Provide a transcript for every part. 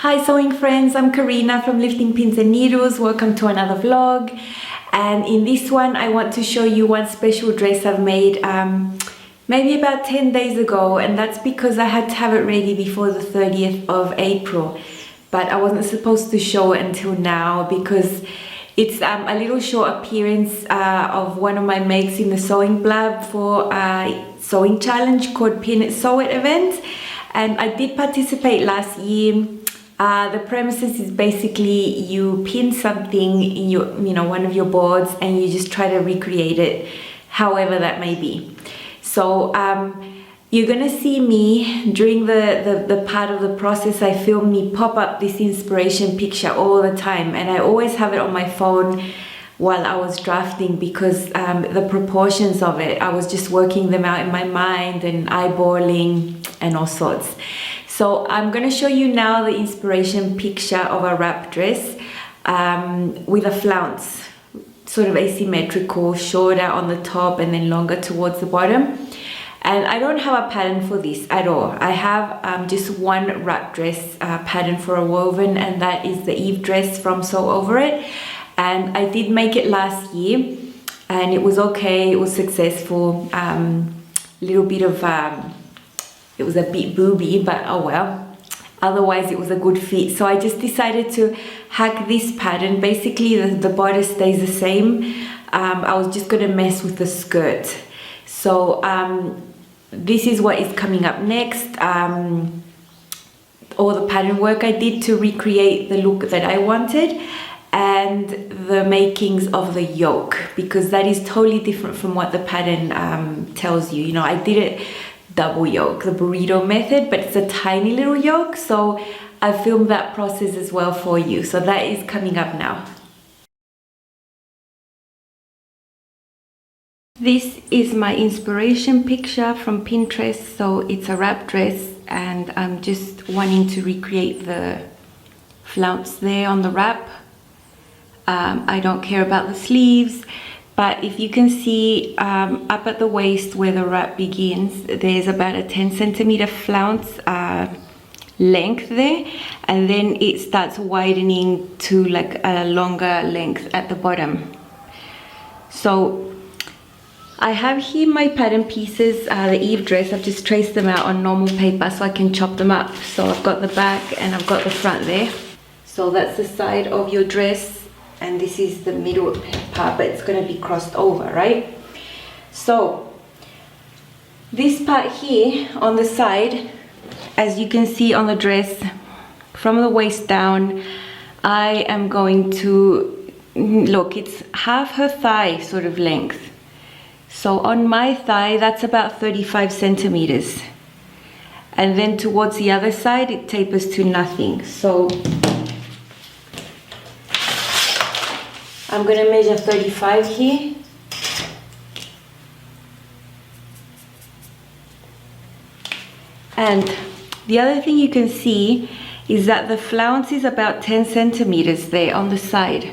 Hi sewing friends, I'm Karina from Lifting Pins and Needles. Welcome to another vlog. And in this one I want to show you one special dress I've made maybe about 10 days ago, and that's because I had to have it ready before the 30th of April, but I wasn't supposed to show it until now because it's a little short appearance of one of my makes in the sewing blab for a sewing challenge called Pin It Sew It event, and I did participate last year. The premises is basically you pin something in your, one of your boards, and you just try to recreate it however that may be. So you're gonna see me during the part of the process. I film me pop up this inspiration picture all the time, and I always have it on my phone while I was drafting because the proportions of it, I was just working them out in my mind and eyeballing and all sorts. So I'm going to show you now the inspiration picture of a wrap dress with a flounce, sort of asymmetrical, shorter on the top and then longer towards the bottom. And I don't have a pattern for this at all. I have just one wrap dress pattern for a woven, and that is the Eve dress from Sew Over It. And I did make it last year and it was okay, it was successful. Little bit of it was a bit booby, but oh well. Otherwise it was a good fit. So I just decided to hack this pattern. Basically the bodice stays the same. I was just gonna mess with the skirt. So this is what is coming up next. All the pattern work I did to recreate the look that I wanted, and the makings of the yoke, because that is totally different from what the pattern tells you. I did it double yoke, the burrito method, but it's a tiny little yoke, so I filmed that process as well for you. So that is coming up now. This is my inspiration picture from Pinterest. So it's a wrap dress, and I'm just wanting to recreate the flounce there on the wrap. I don't care about the sleeves, but if you can see up at the waist where the wrap begins, there's about a 10 centimeter flounce length there, and then it starts widening to like a longer length at the bottom. So I have here my pattern pieces, the Eve dress. I've just traced them out on normal paper so I can chop them up. So I've got the back and I've got the front there. So that's the side of your dress, and this is the middle part, but it's going to be crossed over, right? So this part here on the side, as you can see on the dress, from the waist down, I am going to, look, it's half her thigh sort of length. So on my thigh, that's about 35 centimeters. And then towards the other side, it tapers to nothing. So I'm going to measure 35 here. And the other thing you can see is that the flounce is about 10 centimeters there on the side.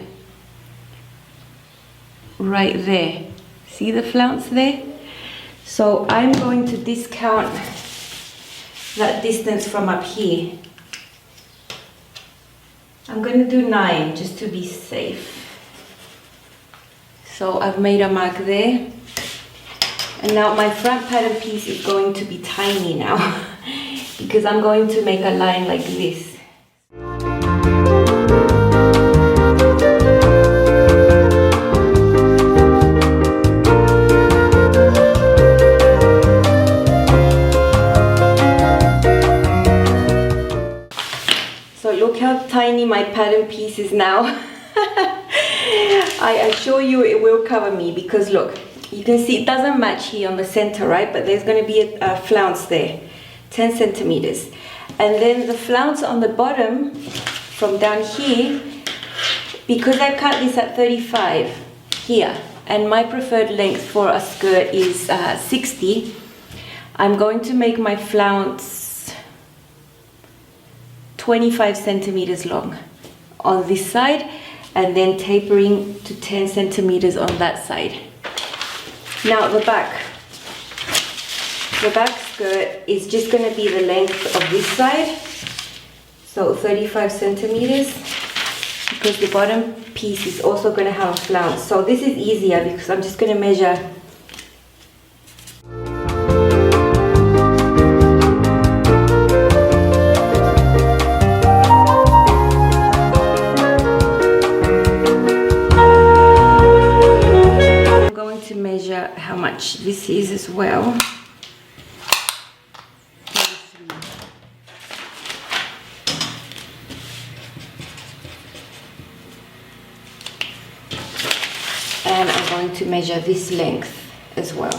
Right there. See the flounce there? So I'm going to discount that distance from up here. I'm going to do 9 just to be safe. So I've made a mark there, and now my front pattern piece is going to be tiny now because I'm going to make a line like this. So look how tiny my pattern piece is now. I assure you it will cover me, because look, you can see it doesn't match here on the center, right? But there's going to be a flounce there, 10 centimeters. And then the flounce on the bottom from down here, because I cut this at 35 here, and my preferred length for a skirt is 60, I'm going to make my flounce 25 centimeters long on this side, and then tapering to 10 centimeters on that side. Now the back skirt is just going to be the length of this side. So 35 centimeters, because the bottom piece is also going to have a flounce. So this is easier because I'm just going to measure. I'm going to measure how much this is as well. And I'm going to measure this length as well.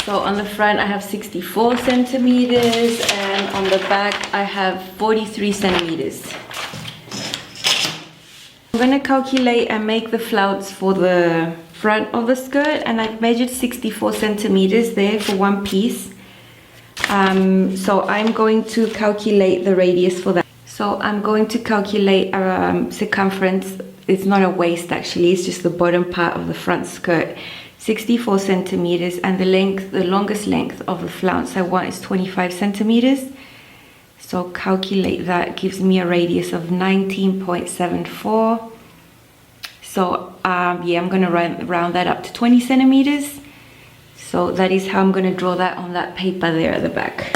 So on the front I have 64 centimeters and on the back I have 43 centimeters. I'm going to calculate and make the flounce for the front of the skirt, and I've measured 64 centimeters there for one piece. So I'm going to calculate the radius for that. So I'm going to calculate circumference. It's not a waist actually, it's just the bottom part of the front skirt. 64 centimeters, and the length, the longest length of the flounce I want is 25 centimeters. So calculate that, gives me a radius of 19.74. So yeah, I'm going to round that up to 20 centimeters. So that is how I'm going to draw that on that paper there at the back.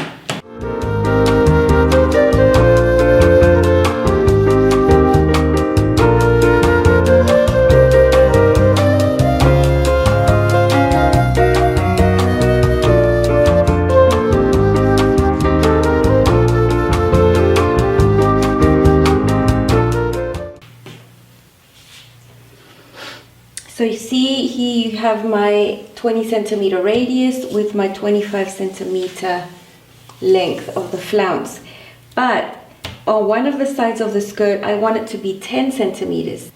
So you see here you have my 20 centimeter radius with my 25 centimeter length of the flounce. But on one of the sides of the skirt, I want it to be 10 centimeters.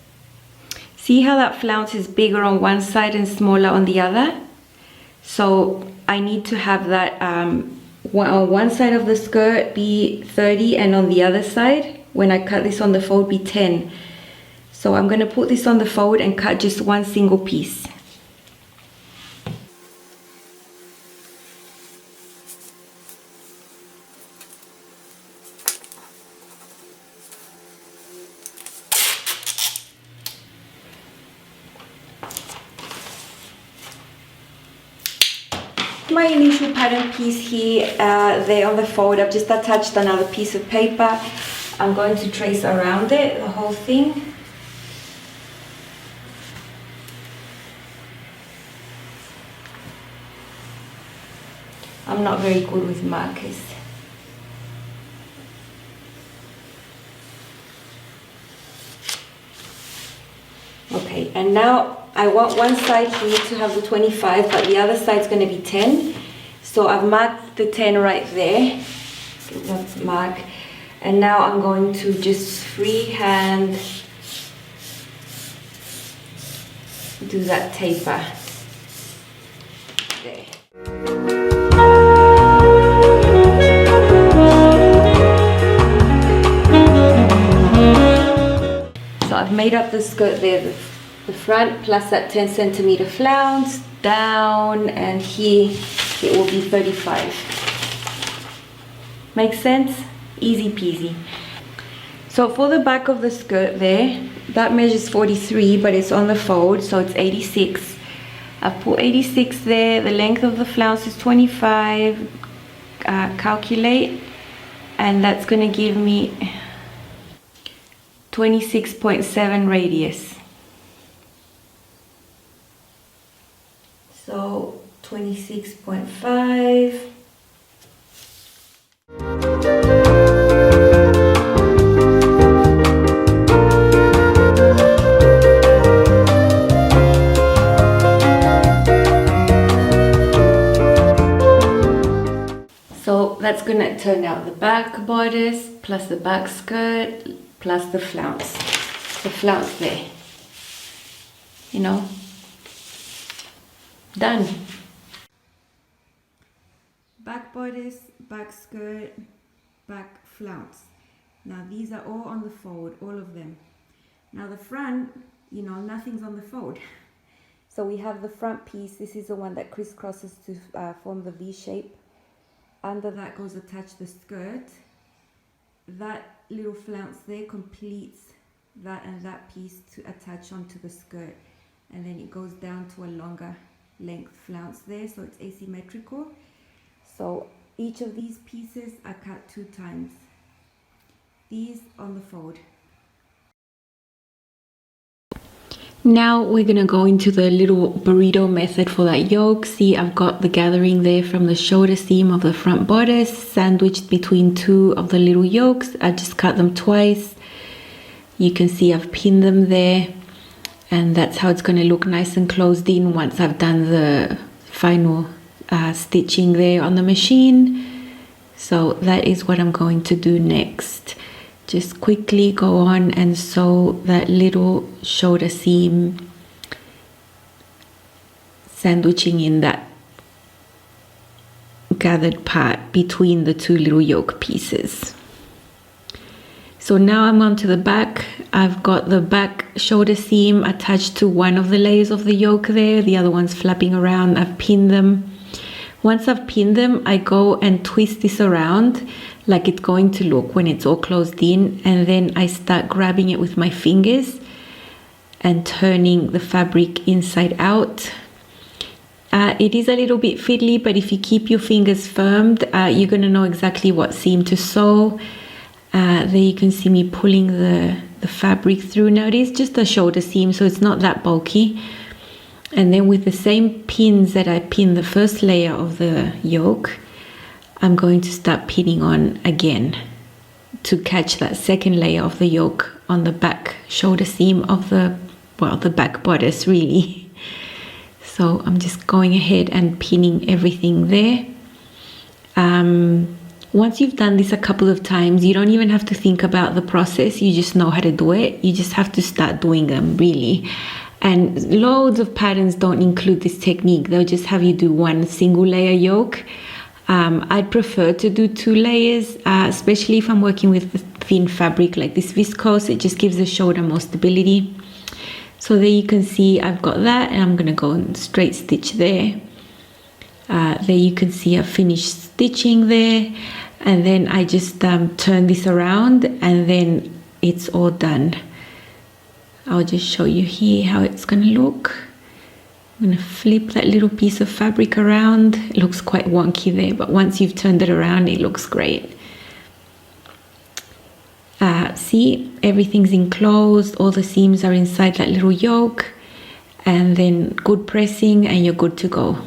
See how that flounce is bigger on one side and smaller on the other? So I need to have that on one side of the skirt be 30 and on the other side, when I cut this on the fold, be 10. So I'm going to put this on the fold and cut just one single piece. My initial pattern piece here, there on the fold, I've just attached another piece of paper. I'm going to trace around it, the whole thing. I'm not very good with markers. Okay, and now I want one side here to have the 25, but the other side's going to be 10. So I've marked the 10 right there. Let's mark. And now I'm going to just freehand do that taper there. So I've made up the skirt there, the front plus that 10 centimeter flounce down, and here it will be 35. Makes sense? Easy peasy. So for the back of the skirt there, that measures 43, but it's on the fold, so it's 86. I've put 86 there. The length of the flounce is 25. Calculate, and that's going to give me 26.7 radius. So 26.5. So that's going to turn out the back bodice plus the back skirt plus the flounce. The flounce there. You know? Done. Back bodice, back skirt, back flounce. Now these are all on the fold, all of them. Now the front, you know, nothing's on the fold. So we have the front piece. This is the one that crisscrosses to form the V shape. Under that goes attached the skirt. That little flounce there completes that and that piece to attach onto the skirt. And then it goes down to a longer length flounce there, so it's asymmetrical. So each of these pieces are cut 2 times. These on the fold. Now we're gonna go into the little burrito method for that yoke. See, I've got the gathering there from the shoulder seam of the front bodice, sandwiched between 2 of the little yokes. I just cut them twice. You can see I've pinned them there, and that's how it's gonna look nice and closed in once I've done the final stitching there on the machine. So that is what I'm going to do next. Just quickly go on and sew that little shoulder seam, sandwiching in that gathered part between the 2 little yoke pieces. So now I'm on to the back. I've got the back shoulder seam attached to one of the layers of the yoke there. The other one's flapping around. I've pinned them. Once I've pinned them, I go and twist this around like it's going to look when it's all closed in, and then I start grabbing it with my fingers and turning the fabric inside out. It is a little bit fiddly, but if you keep your fingers firmed, you're going to know exactly what seam to sew. There you can see me pulling the fabric through. Now it is just a shoulder seam, so it's not that bulky. And then with the same pins that I pinned the first layer of the yoke, I'm going to start pinning on again to catch that second layer of the yoke on the back shoulder seam of the back bodice really. So I'm just going ahead and pinning everything there. Once you've done this a couple of times, you don't even have to think about the process. You just know how to do it. You just have to start doing them really. And loads of patterns don't include this technique. They'll just have you do one single layer yoke. I'd prefer to do 2 layers, especially if I'm working with thin fabric like this viscose. It just gives the shoulder more stability. So there you can see I've got that, and I'm going to go and straight stitch there. There you can see I've finished stitching there, and then I just turn this around, and then it's all done. I'll just show you here how it's going to look. I'm going to flip that little piece of fabric around. It looks quite wonky there, but once you've turned it around, it looks great. See, everything's enclosed. All the seams are inside that little yoke. And then good pressing, and you're good to go.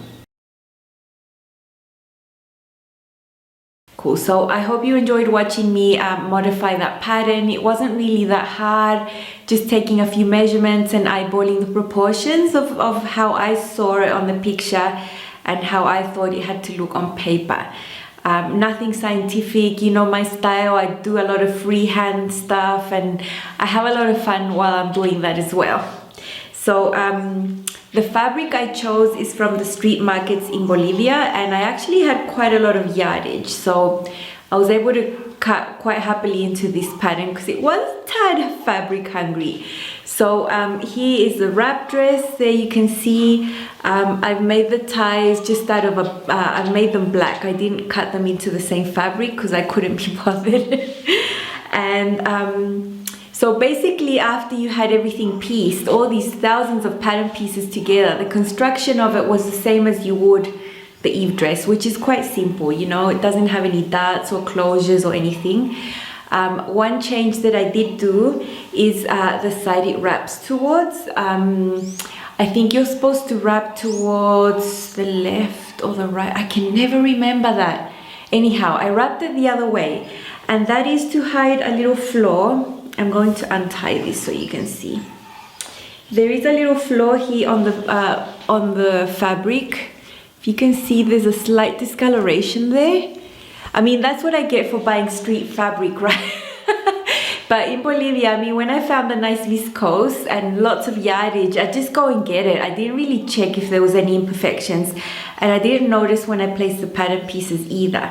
Cool, so I hope you enjoyed watching me modify that pattern. It wasn't really that hard, just taking a few measurements and eyeballing the proportions of how I saw it on the picture and how I thought it had to look on paper. Nothing scientific, you know my style. I do a lot of freehand stuff, and I have a lot of fun while I'm doing that as well. So the fabric I chose is from the street markets in Bolivia, and I actually had quite a lot of yardage, so I was able to cut quite happily into this pattern because it was a tad fabric hungry. So here is the wrap dress. There you can see I've made the ties just out of I've made them black. I didn't cut them into the same fabric because I couldn't be bothered. And so basically, after you had everything pieced, all these thousands of pattern pieces together, the construction of it was the same as you would the Eve dress, which is quite simple, you know, it doesn't have any darts or closures or anything. One change that I did do is the side it wraps towards. I think you're supposed to wrap towards the left or the right. I can never remember that. Anyhow, I wrapped it the other way, and that is to hide a little flaw. I'm going to untie this so you can see. There is a little flaw here on the fabric. If you can see, there's a slight discoloration there. I mean, that's what I get for buying street fabric, right? But in Bolivia, I mean, when I found a nice viscose and lots of yardage, I just go and get it. I didn't really check if there was any imperfections, and I didn't notice when I placed the pattern pieces either.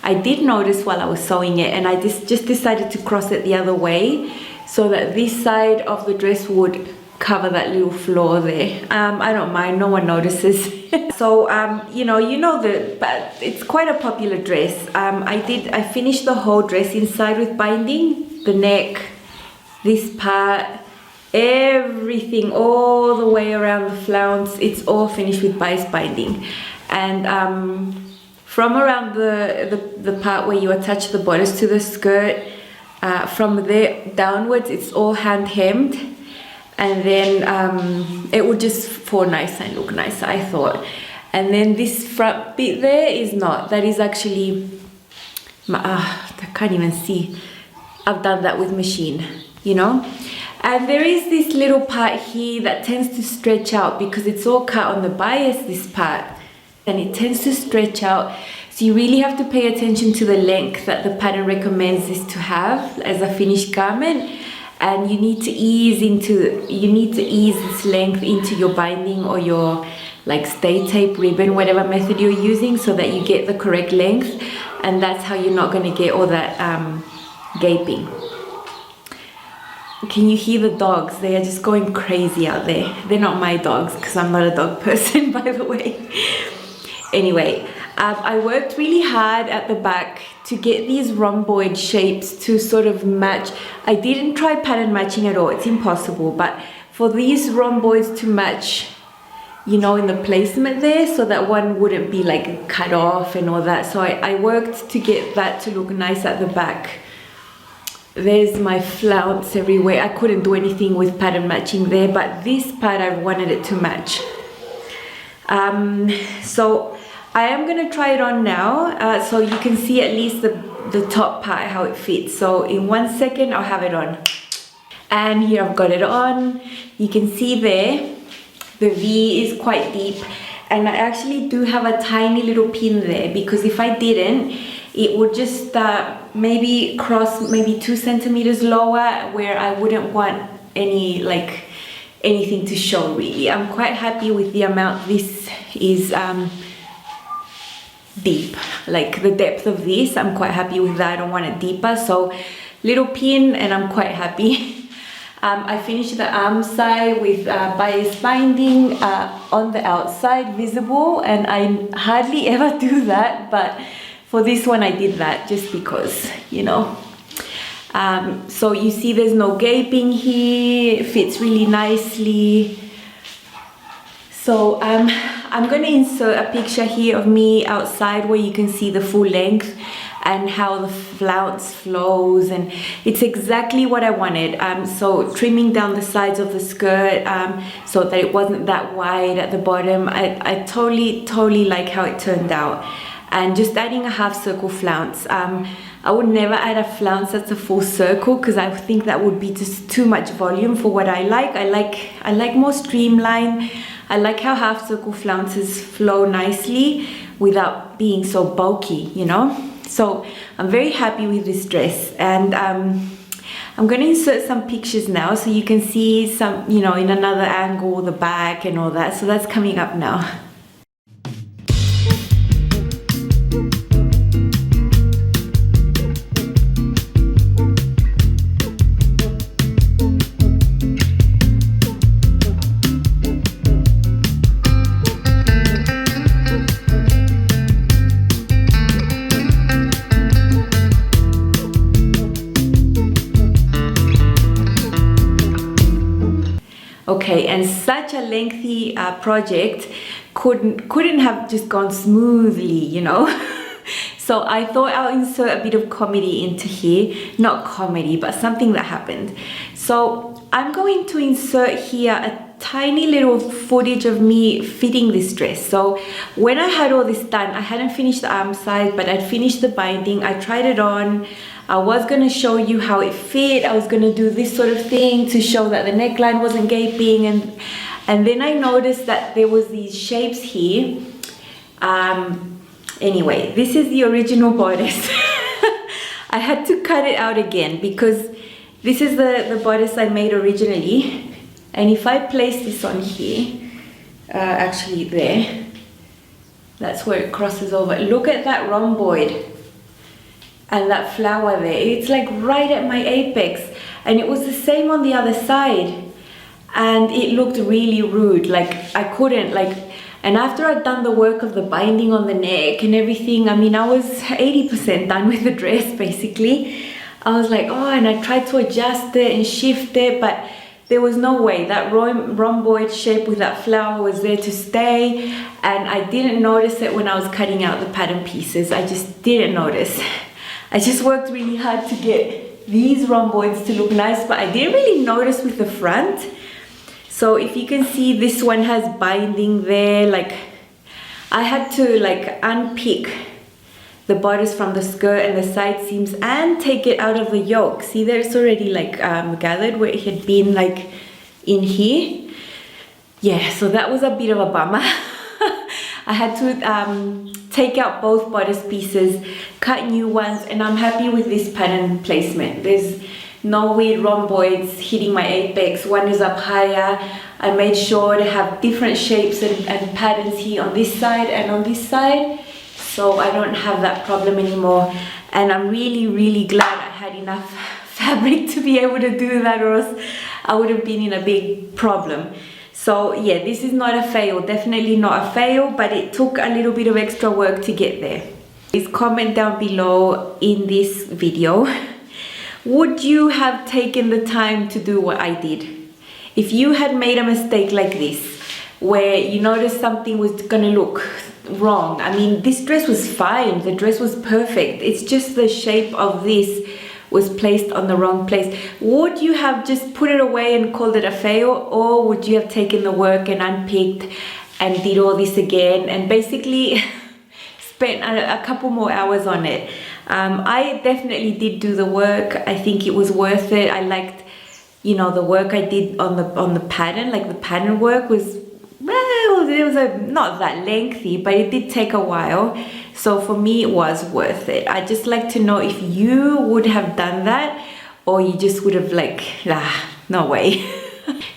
I did notice while I was sewing it, and I just decided to cross it the other way so that this side of the dress would cover that little flaw there. I don't mind, no one notices. So but it's quite a popular dress. I finished the whole dress inside with binding, the neck, this part, everything all the way around the flounce. It's all finished with bias binding. And from around the part where you attach the bodice to the skirt, from there downwards, it's all hand hemmed, and then it would just fall nice and look nice, I thought. And then this front bit there is not. That is actually, I can't even see. I've done that with machine, you know. And there is this little part here that tends to stretch out because it's all cut on the bias, this part. And it tends to stretch out. So you really have to pay attention to the length that the pattern recommends this to have as a finished garment. And you need to ease this length into your binding or your like stay tape, ribbon, whatever method you're using, so that you get the correct length. And that's how you're not going to get all that gaping. Can you hear the dogs? They are just going crazy out there. They're not my dogs because I'm not a dog person, by the way. Anyway, I worked really hard at the back to get these rhomboid shapes to sort of match. I didn't try pattern matching at all, it's impossible, but for these rhomboids to match, you know, in the placement there, so that one wouldn't be like cut off and all that. So I worked to get that to look nice at the back. There's my flounce everywhere. I couldn't do anything with pattern matching there, but this part I wanted it to match. So I am going to try it on now, so you can see at least the top part, how it fits. So in 1 second I'll have it on. And here I've got it on. You can see there the V is quite deep, and I actually do have a tiny little pin there, because if I didn't, it would just maybe cross maybe 2 centimeters lower, where I wouldn't want anything to show really. I'm quite happy with the amount this is deep, like the depth of this. I'm quite happy with that. I don't want it deeper, so little pin, and I'm quite happy. I finished the arm side with bias binding on the outside visible, and I hardly ever do that, but for this one I did that just because, you know. So you see there's no gaping here, it fits really nicely. So I'm going to insert a picture here of me outside where you can see the full length and how the flounce flows, and it's exactly what I wanted. So trimming down the sides of the skirt so that it wasn't that wide at the bottom. I totally like how it turned out. And just adding a half circle flounce. I would never add a flounce that's a full circle, because I think that would be just too much volume for what I like. I like more streamlined. I like how half circle flounces flow nicely without being so bulky, you know. So I'm very happy with this dress, and I'm going to insert some pictures now so you can see some, you know, in another angle, the back and all that. So that's coming up now. Okay, and such a lengthy project couldn't have just gone smoothly, you know. So I thought I'll insert a bit of comedy into here. Not comedy, but something that happened. So I'm going to insert here a tiny little footage of me fitting this dress. So when I had all this done, I hadn't finished the arm side, but I'd finished the binding. I tried it on. I was going to show you how it fit. I was going to do this sort of thing to show that the neckline wasn't gaping, and then I noticed that there was these shapes here. Anyway, this is the original bodice. I had to cut it out again because this is the bodice I made originally, and if I place this on here, actually there, that's where it crosses over. Look at that rhomboid. and that flower there, it's like right at my apex, and it was the same on the other side, and it looked really rude. Like I couldn't like, and after I'd done the work of the binding on the neck and everything, I mean, I was 80% done with the dress basically. I was like, oh, and I tried to adjust it and shift it, but there was no way. That rhomboid shape with that flower was there to stay, and I didn't notice it when I was cutting out the pattern pieces. I just didn't notice. I just worked really hard to get these rhomboids to look nice, but I didn't really notice with the front. So if you can see, this one has binding there. Like I had to like unpick the bodice from the skirt and the side seams and take it out of the yoke. See, there's already like gathered where it had been like in here. Yeah, so that was a bit of a bummer. I had to take out both bodice pieces, cut new ones, and I'm happy with this pattern placement. There's no weird rhomboids hitting my apex. One is up higher. I made sure to have different shapes and patterns here on this side and on this side, so I don't have that problem anymore. And I'm really glad I had enough fabric to be able to do that, or else I would have been in a big problem. So yeah, this is not a fail, definitely not a fail, but it took a little bit of extra work to get there. Please comment down below in this video, would you have taken the time to do what I did? If you had made a mistake like this, where you noticed something was gonna look wrong. I mean, this dress was fine, the dress was perfect. It's just the shape of this was placed on the wrong place. Would you have just put it away and called it a fail, or would you have taken the work and unpicked and did all this again and basically spent a couple more hours on it? I definitely did do the work. I think it was worth it. I liked, you know, the work I did on the pattern. Like the pattern work was, well, it was not that lengthy, but it did take a while. So for me, it was worth it. I'd just like to know if you would have done that, or you just would have like, no way.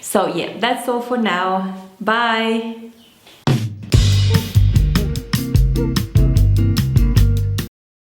So yeah, that's all for now. Bye.